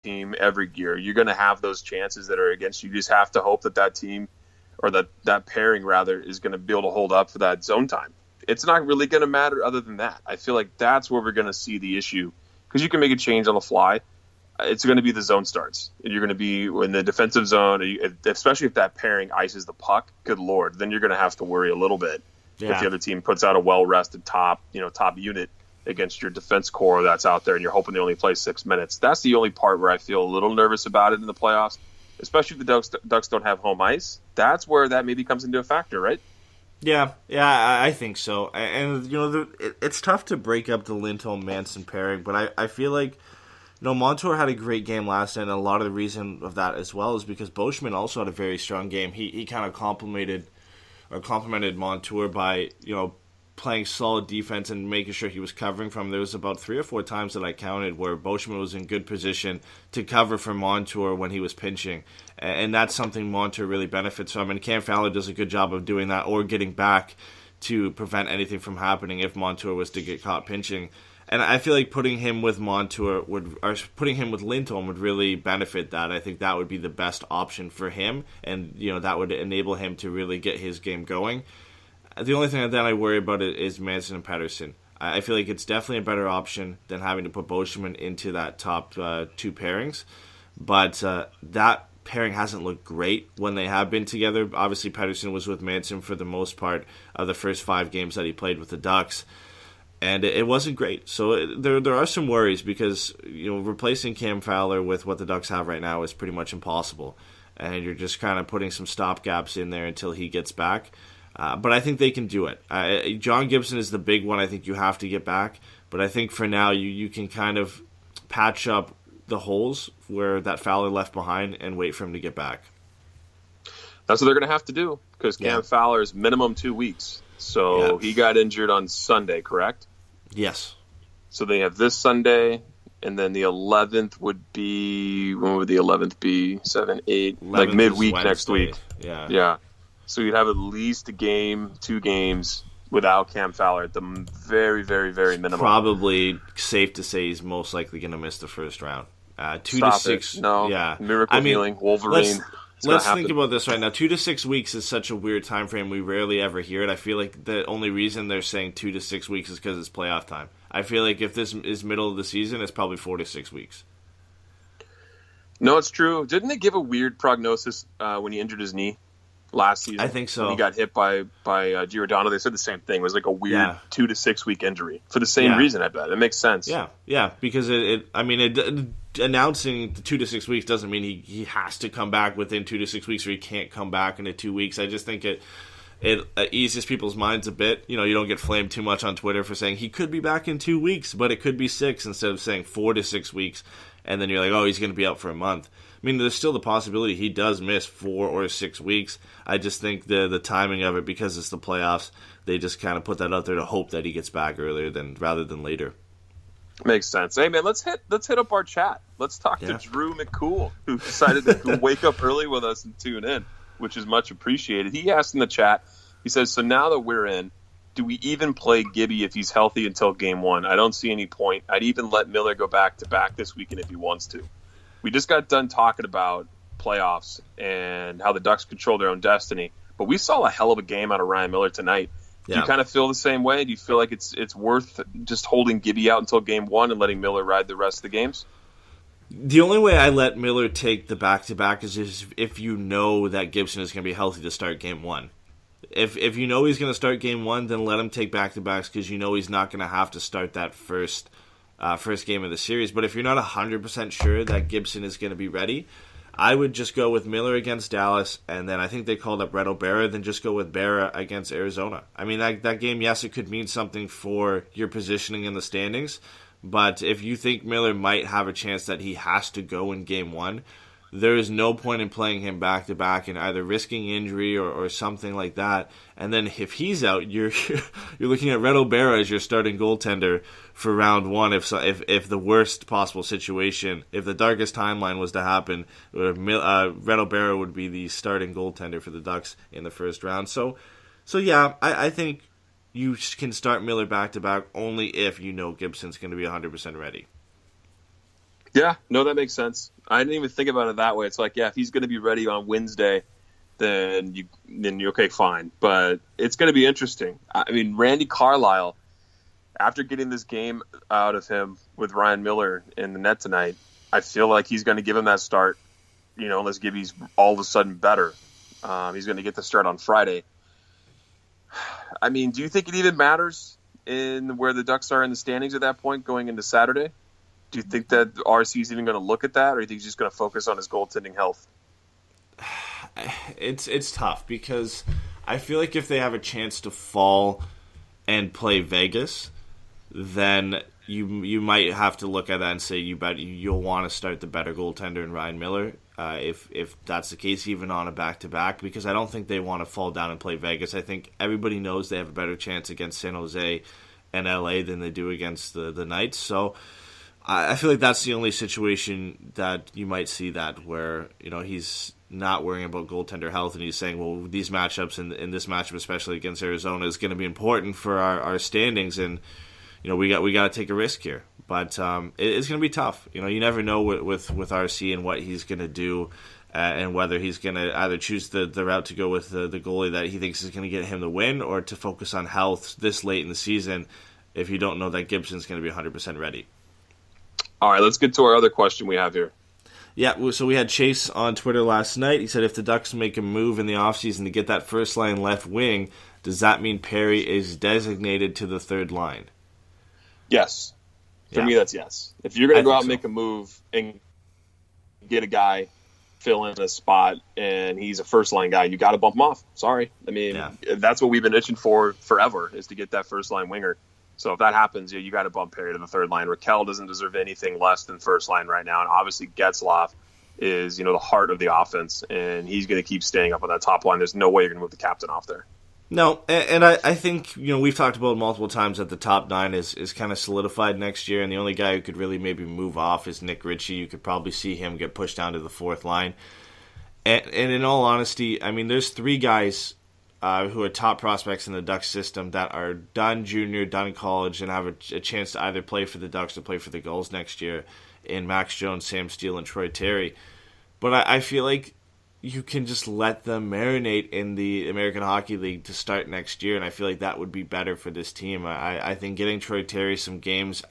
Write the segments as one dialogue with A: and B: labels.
A: team every year. You're going to have those chances that are against you. You just have to hope that team, or that pairing rather, is going to be able to hold up for that zone time. It's not really going to matter other than that. I feel like that's where we're going to see the issue, because you can make a change on the fly. It's going to be the zone starts. You're going to be in the defensive zone, especially if that pairing ices the puck. Good Lord, then you're going to have to worry a little bit if the other team puts out a well-rested top unit against your defense core that's out there, and you're hoping they only play 6 minutes. That's the only part where I feel a little nervous about it in the playoffs, especially if the Ducks don't have home ice. That's where that maybe comes into a factor, right?
B: Yeah, I think so. And, it's tough to break up the Lindholm-Manson pairing, but I feel like, Montour had a great game last night, and a lot of the reason of that as well is because Boschman also had a very strong game. He kind of complimented Montour by, playing solid defense and making sure he was covering from. There was about 3 or 4 times that I counted where Boschman was in good position to cover for Montour when he was pinching. And that's something Montour really benefits from. And Cam Fowler does a good job of doing that, or getting back to prevent anything from happening if Montour was to get caught pinching. And I feel like putting him with Lindholm would really benefit that. I think that would be the best option for him, and that would enable him to really get his game going. The only thing that I worry about is Manson and Pettersson. I feel like it's definitely a better option than having to put Boschman into that top 2 pairings. But that pairing hasn't looked great when they have been together. Obviously, Pettersson was with Manson for the most part of the first 5 games that he played with the Ducks. And it wasn't great. So there are some worries, because replacing Cam Fowler with what the Ducks have right now is pretty much impossible. And you're just kind of putting some stopgaps in there until he gets back. But I think they can do it. John Gibson is the big one I think you have to get back. But I think for now you can kind of patch up the holes where that Fowler left behind and wait for him to get back.
A: That's what they're going to have to do, because Cam Fowler is minimum 2 weeks. So he got injured on Sunday, correct?
B: Yes.
A: So they have this Sunday, and then the 11th would be, when would the 11th be? 7, 8, like midweek next week. Yeah. So you'd have at least a game, 2 games without Cam Fowler at the very, very, very minimum.
B: Probably safe to say he's most likely going to miss the first round. 2
A: Stop
B: to 6.
A: It. No.
B: Yeah.
A: Miracle healing. Wolverine.
B: Let's think about this right now. 2 to 6 weeks is such a weird time frame. We rarely ever hear it. I feel like the only reason they're saying 2 to 6 weeks is because it's playoff time. I feel like if this is middle of the season, it's probably 4 to 6 weeks.
A: No, it's true. Didn't they give a weird prognosis when he injured his knee last season?
B: I think so.
A: When he got hit by Giordano, they said the same thing. It was like a weird 2 to 6 week injury for the same reason. I bet it makes sense.
B: Yeah, because announcing the 2 to 6 weeks doesn't mean he has to come back within 2 to 6 weeks, or he can't come back into 2 weeks. I just think it eases people's minds a bit. You don't get flamed too much on Twitter for saying he could be back in 2 weeks, but it could be 6 instead of saying 4 to 6 weeks. And then you're like, oh, he's going to be out for a month. I mean, there's still the possibility he does miss 4 or 6 weeks. I just think the timing of it, because it's the playoffs, they just kind of put that out there to hope that he gets back earlier rather than later.
A: Makes sense. Hey, man, let's hit up our chat. Let's talk to Drew McCool, who decided to wake up early with us and tune in, which is much appreciated. He asked in the chat, he says, so now that we're in, do we even play Gibby if he's healthy until game 1? I don't see any point. I'd even let Miller go back-to-back this weekend if he wants to. We just got done talking about playoffs and how the Ducks control their own destiny, but we saw a hell of a game out of Ryan Miller tonight. Do you kind of feel the same way? Do you feel like it's worth just holding Gibby out until game 1 and letting Miller ride the rest of the games?
B: The only way I let Miller take the back-to-back is if you know that Gibson is going to be healthy to start game 1. If you know he's going to start game 1, then let him take back-to-backs, because you know he's not going to have to start that first game of the series. But if you're not 100% sure that Gibson is going to be ready, I would just go with Miller against Dallas, and then I think they called up Reto Berra, then just go with Berra against Arizona. I mean, that game, yes, it could mean something for your positioning in the standings, but if you think Miller might have a chance that he has to go in game 1, there is no point in playing him back-to-back and either risking injury or something like that. And then if he's out, you're looking at Reto Berra as your starting goaltender for round 1. If the worst possible situation, if the darkest timeline was to happen, Reto Berra would be the starting goaltender for the Ducks in the first round. So yeah, I think you can start Miller back-to-back only if you know Gibson's going to be 100% ready.
A: Yeah, no, that makes sense. I didn't even think about it that way. It's like, yeah, if he's going to be ready on Wednesday, then you okay, fine. But it's going to be interesting. I mean, Randy Carlisle, after getting this game out of him with Ryan Miller in the net tonight, I feel like he's going to give him that start. Unless Gibby's all of a sudden better, he's going to get the start on Friday. I mean, do you think it even matters in where the Ducks are in the standings at that point going into Saturday? Do you think that RC is even going to look at that, or do you think he's just going to focus on his goaltending health?
B: It's tough because I feel like if they have a chance to fall and play Vegas, then you might have to look at that and say you'll want to start the better goaltender in Ryan Miller if that's the case, even on a back-to-back, because I don't think they want to fall down and play Vegas. I think everybody knows they have a better chance against San Jose and LA than they do against the Knights. So I feel like that's the only situation that you might see that where he's not worrying about goaltender health and he's saying, well, these matchups and in this matchup, especially against Arizona, is going to be important for our standings, and we got to take a risk here. But it's going to be tough. You never know with RC and what he's going to do, and whether he's going to either choose the route to go with the goalie that he thinks is going to get him the win, or to focus on health this late in the season if you don't know that Gibson's going to be 100% ready.
A: All right, let's get to our other question we have here.
B: Yeah, so we had Chase on Twitter last night. He said if the Ducks make a move in the offseason to get that first line left wing, does that mean Perry is designated to the third line?
A: Yes. For me, that's yes. If you're going to go out and make a move and get a guy, fill in a spot, and he's a first-line guy, you got to bump him off. Sorry. I mean, that's what we've been itching for forever, is to get that first-line winger. So if that happens, you got to bump Perry to the third line. Raquel doesn't deserve anything less than first line right now. And obviously Getzlaf is, the heart of the offense, and he's going to keep staying up on that top line. There's no way you're going to move the captain off there.
B: No, and I think, we've talked about multiple times that the top nine is kind of solidified next year, and the only guy who could really maybe move off is Nick Ritchie. You could probably see him get pushed down to the fourth line. And in all honesty, I mean, there's three guys who are top prospects in the Ducks system that are done junior, done college, and have a chance to either play for the Ducks or play for the Gulls next year in Max Jones, Sam Steele, and Troy Terry. But I feel like you can just let them marinate in the American Hockey League to start next year, and I feel like that would be better for this team. I think getting Troy Terry some games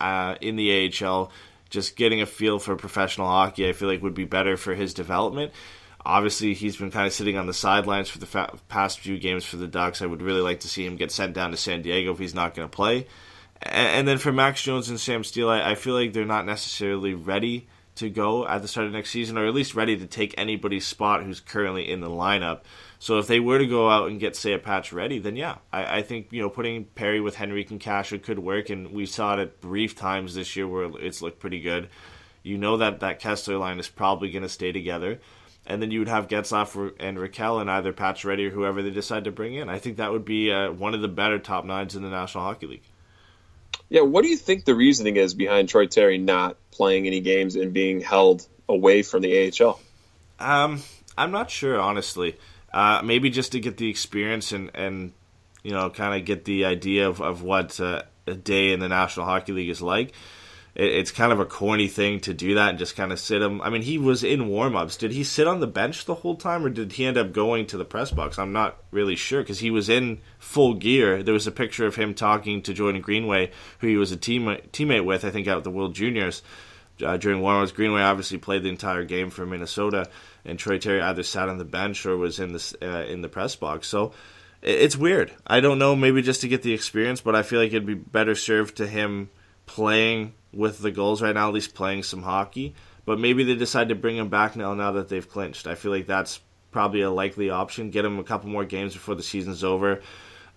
B: in the AHL, just getting a feel for professional hockey, I feel like would be better for his development. Obviously, he's been kind of sitting on the sidelines for the past few games for the Ducks. I would really like to see him get sent down to San Diego if he's not going to play. And then for Max Jones and Sam Steele, I feel like they're not necessarily ready to go at the start of next season, or at least ready to take anybody's spot who's currently in the lineup. So if they were to go out and get, say, a patch ready, then yeah, I think putting Perry with Henrique and Kasha could work, and we saw it at brief times this year where it's looked pretty good. That Kessler line is probably going to stay together. And then you would have Getzlaf and Raquel and either Patch Ready or whoever they decide to bring in. I think that would be one of the better top nines in the National Hockey League.
A: Yeah, what do you think the reasoning is behind Troy Terry not playing any games and being held away from the AHL?
B: I'm not sure, honestly. Maybe just to get the experience and kind of get the idea of what a day in the National Hockey League is like. It's kind of a corny thing to do that and just kind of sit him. I mean, he was in warm-ups. Did he sit on the bench the whole time, or did he end up going to the press box? I'm not really sure, because he was in full gear. There was a picture of him talking to Jordan Greenway, who he was a teammate with, I think, out at the World Juniors. During warm-ups, Greenway obviously played the entire game for Minnesota, and Troy Terry either sat on the bench or was in the press box. So it's weird. I don't know, maybe just to get the experience, but I feel like it'd be better served to him playing with the Gulls right now, at least playing some hockey. But maybe they decide to bring him back now that they've clinched. I feel like that's probably a likely option. Get him a couple more games before the season's over.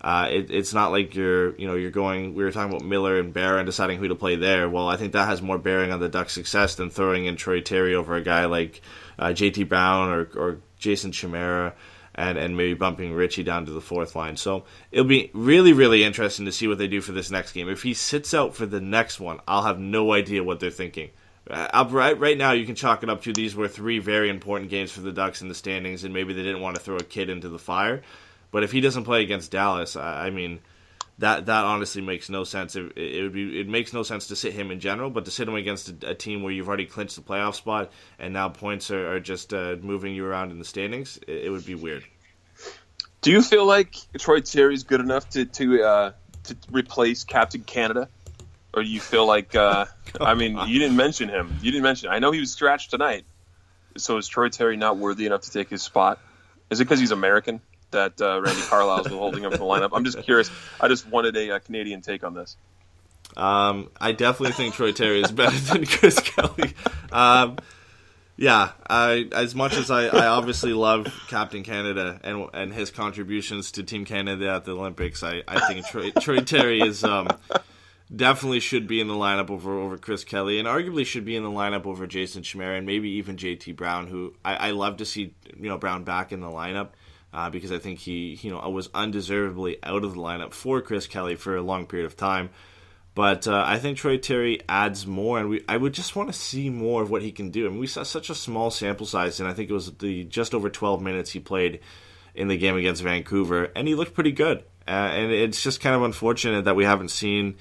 B: It's not like you're going. We were talking about Miller and Barron deciding who to play there. Well, I think that has more bearing on the Ducks' success than throwing in Troy Terry over a guy like JT Brown or Jason Chimera, and maybe bumping Ritchie down to the fourth line. So it'll be really, really interesting to see what they do for this next game. If he sits out for the next one, I'll have no idea what they're thinking. Right now, you can chalk it up to these were three very important games for the Ducks in the standings, and maybe they didn't want to throw a kid into the fire. But if he doesn't play against Dallas, I mean, that honestly makes no sense. It makes no sense to sit him in general, but to sit him against a team where you've already clinched the playoff spot and now points are just moving you around in the standings, it would be weird.
A: Do you feel like Troy Terry's good enough to replace Captain Canada? Or do you feel like, you didn't mention him. I know he was scratched tonight. So is Troy Terry not worthy enough to take his spot? Is it because he's American that Randy Carlyle's been holding him from the lineup? I'm just curious. I just wanted a Canadian take on this.
B: I definitely think Troy Terry is better than Chris Kelly. As much as I obviously love Captain Canada and his contributions to Team Canada at the Olympics, I think Troy Terry is definitely should be in the lineup over Chris Kelly, and arguably should be in the lineup over Jason Schmer and maybe even JT Brown, who I love to see Brown back in the lineup because I think he was undeservedly out of the lineup for Chris Kelly for a long period of time. But I think Troy Terry adds more, and I would just want to see more of what he can do. I mean, we saw such a small sample size, and I think it was just over 12 minutes he played in the game against Vancouver, and he looked pretty good. And it's just kind of unfortunate that we haven't seen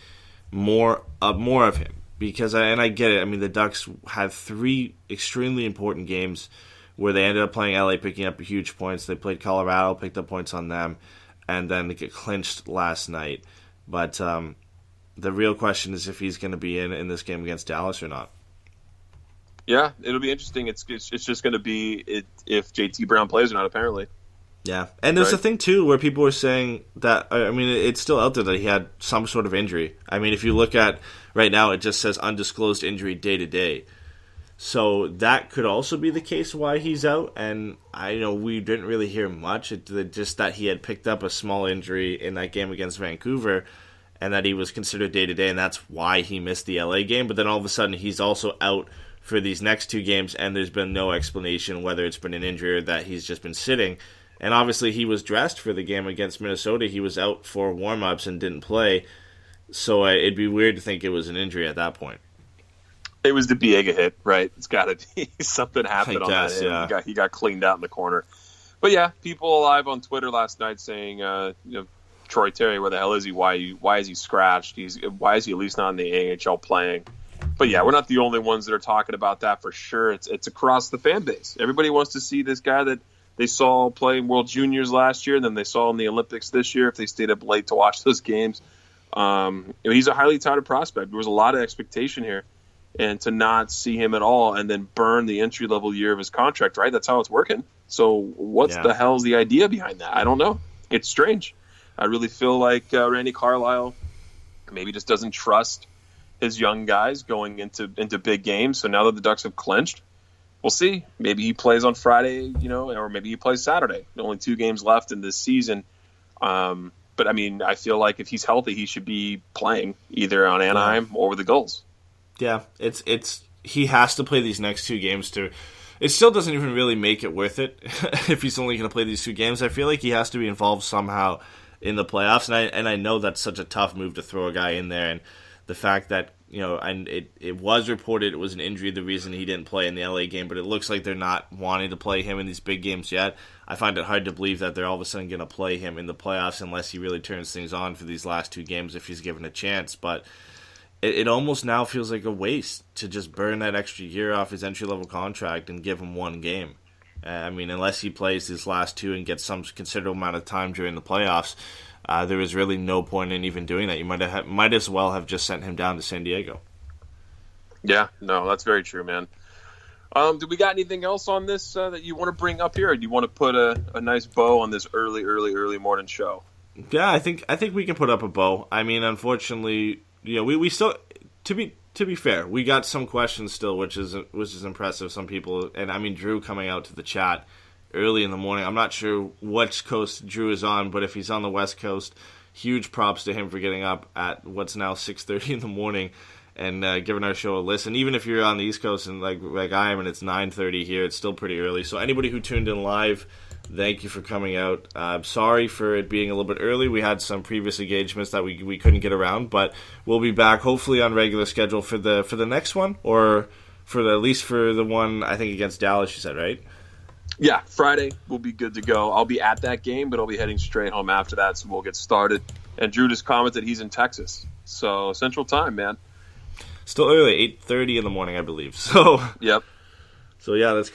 B: more of him, because I get it. I mean, the Ducks had 3 extremely important games where they ended up playing LA, picking up huge points. They played Colorado, picked up points on them, and then they get clinched last night. But the real question is if he's going to be in this game against Dallas or not.
A: Yeah, it'll be interesting. It's just going to be if JT Brown plays or not, apparently.
B: Yeah, and there's a thing, too, where people were saying that, I mean, it's still out there that he had some sort of injury. I mean, if you look at, right now, it just says undisclosed injury day to day. So that could also be the case why he's out, and I know we didn't really hear much, just that he had picked up a small injury in that game against Vancouver, and that he was considered day-to-day, and that's why he missed the LA game. But then all of a sudden, he's also out for these next 2 games, and there's been no explanation whether it's been an injury or that he's just been sitting. And obviously, he was dressed for the game against Minnesota. He was out for warm-ups and didn't play. So it'd be weird to think it was an injury at that point.
A: It was the Biega hit, right? It's got to be something happened on that hit.
B: Yeah.
A: He got cleaned out in the corner. But yeah, people live on Twitter last night saying, Troy Terry, where the hell is he? Why is he scratched? Why is he at least not in the AHL playing? But yeah, we're not the only ones that are talking about that for sure. It's across the fan base. Everybody wants to see this guy that they saw play World Juniors last year, and then they saw in the Olympics this year if they stayed up late to watch those games. He's a highly touted prospect. There was a lot of expectation here. And to not see him at all and then burn the entry-level year of his contract, right? That's how it's working. So what's the hell's the idea behind that? I don't know. It's strange. I really feel like Randy Carlyle maybe just doesn't trust his young guys going into big games. So now that the Ducks have clinched, we'll see. Maybe he plays on Friday, or maybe he plays Saturday. Only 2 games left in this season. But, I mean, I feel like if he's healthy, he should be playing either on Anaheim or with the Gulls.
B: Yeah, it's he has to play these next 2 games to. It still doesn't even really make it worth it if he's only going to play these 2 games. I feel like he has to be involved somehow in the playoffs, and I know that's such a tough move to throw a guy in there, and the fact that and it was reported it was an injury the reason he didn't play in the LA game, but it looks like they're not wanting to play him in these big games yet. I find it hard to believe that they're all of a sudden going to play him in the playoffs unless he really turns things on for these last 2 games if he's given a chance, but. It almost now feels like a waste to just burn that extra year off his entry-level contract and give him 1 game. I mean, unless he plays his last 2 and gets some considerable amount of time during the playoffs, there is really no point in even doing that. You might as well have just sent him down to San Diego.
A: Yeah, no, that's very true, man. Do we got anything else on this that you want to bring up here, or do you want to put a nice bow on this early morning show?
B: Yeah, I think we can put up a bow. I mean, unfortunately... we still, to be fair, we got some questions still, which is impressive. Some people, and I mean Drew coming out to the chat early in the morning. I'm not sure which coast Drew is on, but if he's on the West Coast, huge props to him for getting up at what's now 6:30 in the morning and giving our show a listen. Even if you're on the East Coast and like I am, and it's 9:30 here, it's still pretty early. So anybody who tuned in live, thank you for coming out. I'm sorry for it being a little bit early. We had some previous engagements that we couldn't get around, but we'll be back hopefully on regular schedule for the next one, or at least for the one I think against Dallas. You said, right?
A: Yeah, Friday we'll be good to go. I'll be at that game, but I'll be heading straight home after that, so we'll get started And Drew just commented he's in Texas. So Central Time, man.
B: Still early, 8:30 in the morning, I believe. So
A: Yep.
B: So yeah, that's